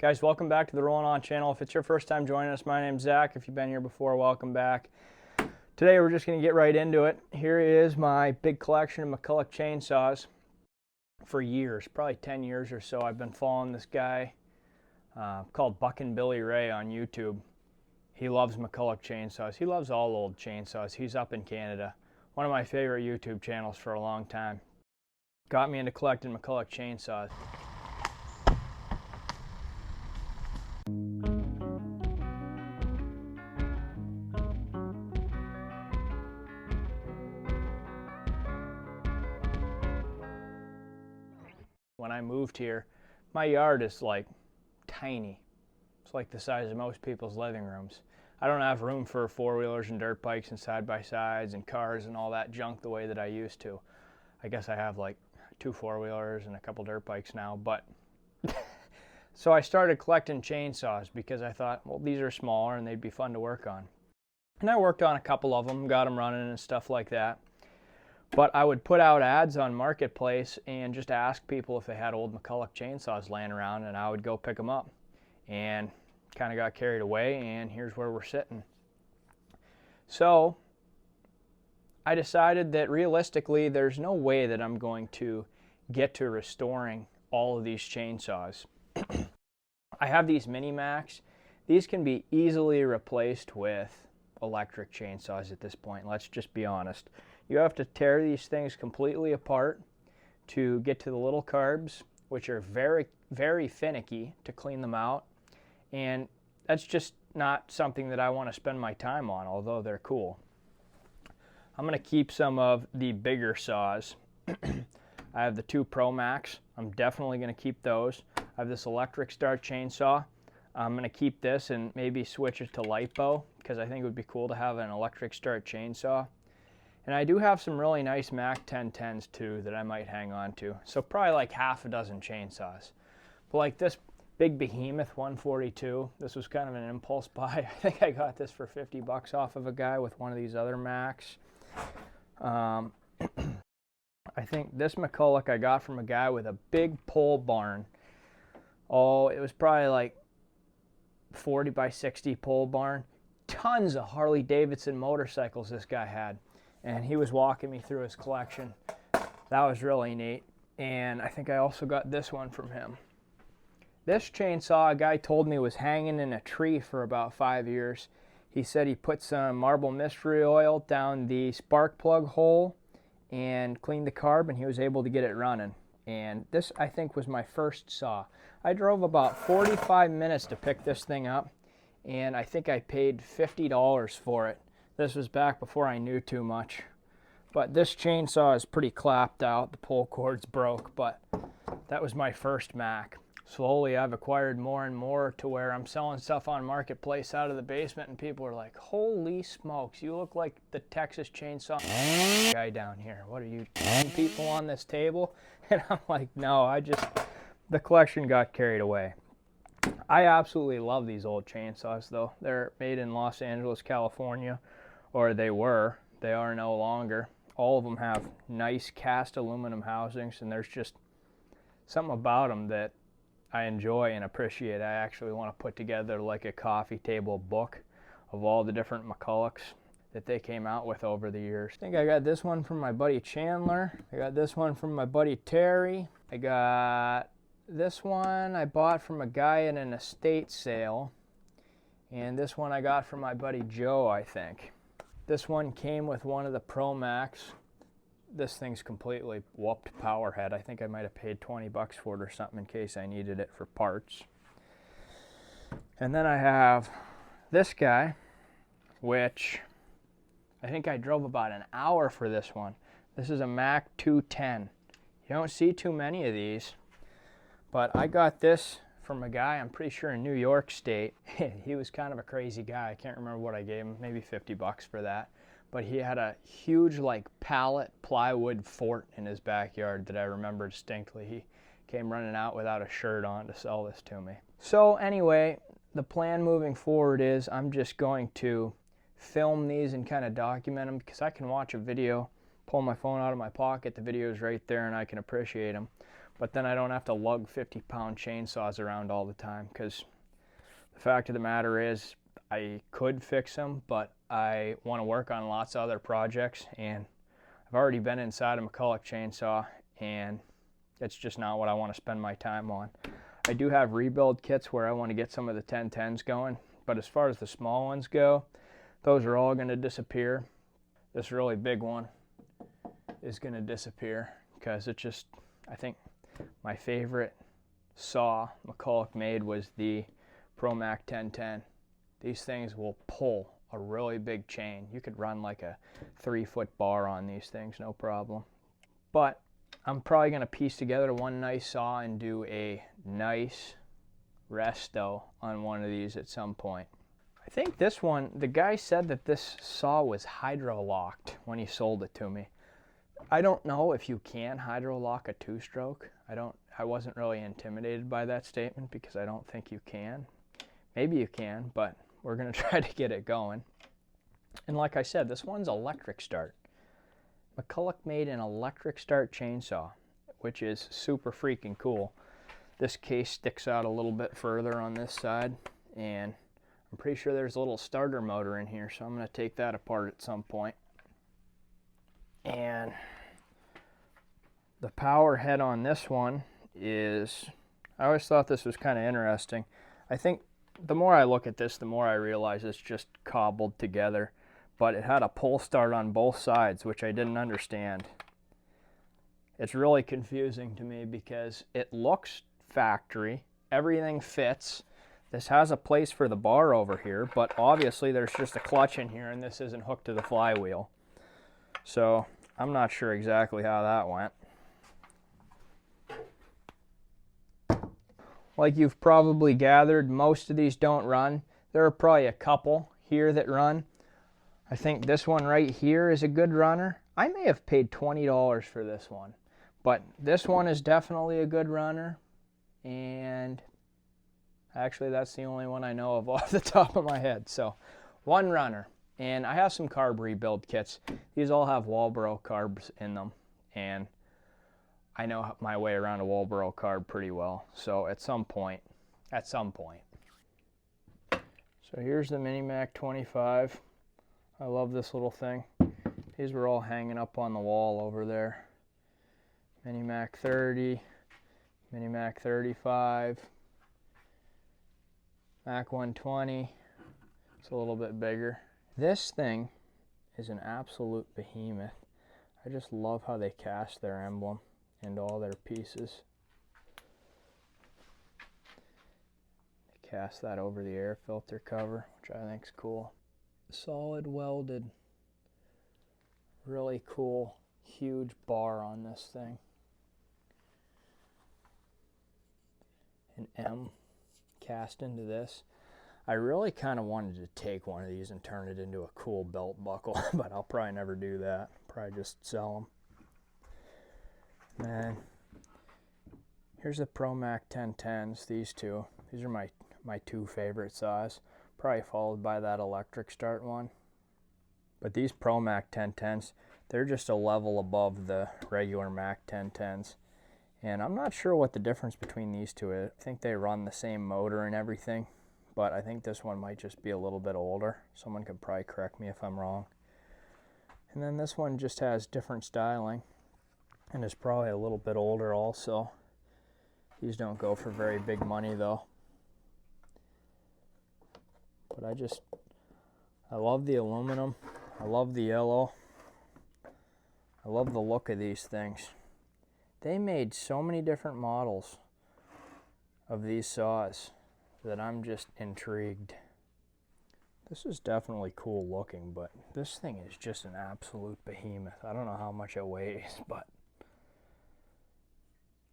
Guys, welcome back to the Rolling On channel. If it's your first time joining us, my name's Zach. If you've been here before, welcome back. Today we're just going to get right into it. Here is my big collection of McCulloch chainsaws. For years, probably 10 years or so, I've been following this guy called Buckin' Billy Ray on YouTube. He loves McCulloch chainsaws. He loves all old chainsaws. He's up in Canada. One of my favorite YouTube channels for a long time. Got me into collecting McCulloch chainsaws. When I moved here, my yard is like tiny. It's like the size of most people's living rooms. I don't have room for four-wheelers and dirt bikes and side-by-sides and cars and all that junk the way that I used to. I guess I have like 2 four-wheelers and a couple dirt bikes now, but so I started collecting chainsaws because I thought, well, these are smaller and they'd be fun to work on. And I worked on a couple of them, got them running and stuff like that. But I would put out ads on Marketplace and just ask people if they had old McCulloch chainsaws laying around, and I would go pick them up. And kind of got carried away, and here's where we're sitting. So I decided that realistically there's no way that I'm going to get to restoring all of these chainsaws. I have these Mini Macs. These can be easily replaced with electric chainsaws at this point. Let's just be honest. You have to tear these things completely apart to get to the little carbs, which are very, very finicky to clean them out. And that's just not something that I want to spend my time on, although they're cool. I'm going to keep some of the bigger saws. I have the 2 Pro Max. I'm definitely going to keep those. I have this electric start chainsaw. I'm going to keep this and maybe switch it to LiPo because I think it would be cool to have an electric start chainsaw. And I do have some really nice Mac 1010s too that I might hang on to. So probably like half a dozen chainsaws. But like this big behemoth 142, this was kind of an impulse buy. I think I got this for 50 bucks off of a guy with one of these other Macs. I think this McCulloch I got from a guy with a big pole barn. Oh, it was probably like 40 by 60 pole barn. Tons of Harley Davidson motorcycles this guy had. And he was walking me through his collection. That was really neat. And I think I also got this one from him. This chainsaw, a guy told me, was hanging in a tree for about 5 years. He said he put some marble mystery oil down the spark plug hole and cleaned the carb, and he was able to get it running. And this, I think, was my first saw. I drove about 45 minutes to pick this thing up, and I think I paid $50 for it. This was back before I knew too much. But this chainsaw is pretty clapped out. The pull cord's broke, but that was my first Mac. Slowly I've acquired more and more to where I'm selling stuff on Marketplace out of the basement, and people are like, holy smokes, you look like the Texas Chainsaw guy down here. What are you, people on this table? And I'm like, no, the collection got carried away. I absolutely love these old chainsaws though. They're made in Los Angeles, California. Or they were. They are no longer. All of them have nice cast aluminum housings, and there's just something about them that I enjoy and appreciate. I actually want to put together like a coffee table book of all the different McCullochs that they came out with over the years. I think I got this one from my buddy Chandler. I got this one from my buddy Terry. I got this one I bought from a guy in an estate sale. And this one I got from my buddy Joe, I think. This one came with one of the Pro Max. This thing's completely whooped power head. I think I might have paid 20 bucks for it or something in case I needed it for parts. And then I have this guy, which I think I drove about an hour for this one. This is a Mac 210. You don't see too many of these, but I got this from a guy, I'm pretty sure in New York State. He was kind of a crazy guy. I can't remember what I gave him, maybe 50 bucks for that. But he had a huge like pallet plywood fort in his backyard that I remember distinctly. He came running out without a shirt on to sell this to me. So anyway, the plan moving forward is I'm just going to film these and kind of document them because I can watch a video, pull my phone out of my pocket, the video is right there and I can appreciate them. but then I don't have to lug 50-pound chainsaws around all the time, because the fact of the matter is I could fix them, but I want to work on lots of other projects, and I've already been inside a McCulloch chainsaw, and it's just not what I want to spend my time on. I do have rebuild kits where I want to get some of the 1010s going, but as far as the small ones go, those are all going to disappear. This really big one is going to disappear because it just, I think my favorite saw McCulloch made was the ProMac 1010. These things will pull a really big chain. You could run like a 3-foot bar on these things, no problem. But I'm probably going to piece together one nice saw and do a nice resto on one of these at some point. I think this one, the guy said that this saw was hydro-locked when he sold it to me. I don't know if you can hydro-lock a 2-stroke. I wasn't really intimidated by that statement because I don't think you can. Maybe you can, but we're going to try to get it going. And like I said, this one's electric start. McCulloch made an electric start chainsaw, which is super freaking cool. This case sticks out a little bit further on this side, and I'm pretty sure there's a little starter motor in here, so I'm going to take that apart at some point. And the power head on this one is, I always thought this was kind of interesting. I think the more I look at this, the more I realize it's just cobbled together. But it had a pull start on both sides, which I didn't understand. It's really confusing to me because it looks factory, everything fits. This has a place for the bar over here, but obviously there's just a clutch in here and this isn't hooked to the flywheel. So I'm not sure exactly how that went. Like you've probably gathered, most of these don't run. There are probably a couple here that run. I think this one right here is a good runner. I may have paid $20 for this one, but this one is definitely a good runner. And actually that's the only one I know of off the top of my head. So one runner. And I have some carb rebuild kits. These all have Walbro carbs in them, and I know my way around a Walbro carb pretty well. So at some point. So here's the Mini Mac 25. I love this little thing. These were all hanging up on the wall over there. Mini Mac 30, Mini Mac 35, Mac 120. It's a little bit bigger. This thing is an absolute behemoth. I just love how they cast their emblem into all their pieces. They cast that over the air filter cover, which I think is cool. Solid welded, really cool, huge bar on this thing. An M cast into this. I really kind of wanted to take one of these and turn it into a cool belt buckle, but I'll probably never do that. Probably just sell them. And here's the ProMac 1010s, these two. These are my two favorite saws. Probably followed by that electric start one. But these ProMac 1010s, they're just a level above the regular Mac 1010s. And I'm not sure what the difference between these two is. I think they run the same motor and everything, but I think this one might just be a little bit older. Someone could probably correct me if I'm wrong. And then this one just has different styling and is probably a little bit older also. These don't go for very big money though. But I love the aluminum. I love the yellow. I love the look of these things. They made so many different models of these saws that I'm just intrigued. This is definitely cool looking, but this thing is just an absolute behemoth. I don't know how much it weighs, but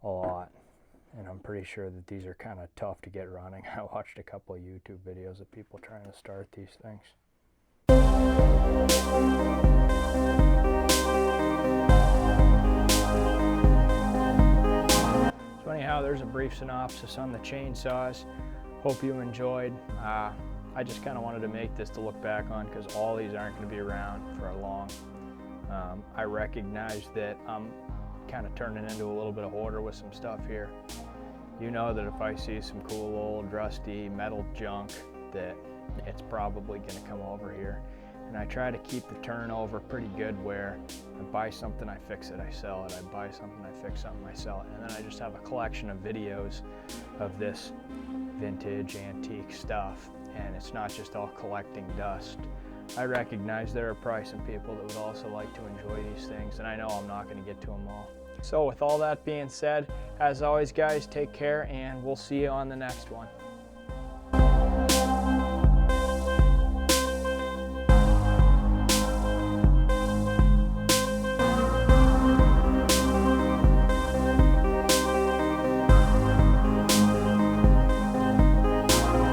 a lot. And I'm pretty sure that these are kind of tough to get running. I watched a couple of YouTube videos of people trying to start these things. So anyhow, there's a brief synopsis on the chainsaws. Hope you enjoyed. I just kind of wanted to make this to look back on because all these aren't going to be around for a long. I recognize that I'm kind of turning into a little bit of hoarder with some stuff here. You know that if I see some cool old rusty metal junk, that it's probably going to come over here. And I try to keep the turnover pretty good, where I buy something, I fix it, I sell it, I buy something, I fix something, I sell it. And then I just have a collection of videos of this vintage antique stuff, and it's not just all collecting dust. I recognize there are probably some people that would also like to enjoy these things, and I know I'm not going to get to them all. So with all that being said, as always guys, take care, and we'll see you on the next one.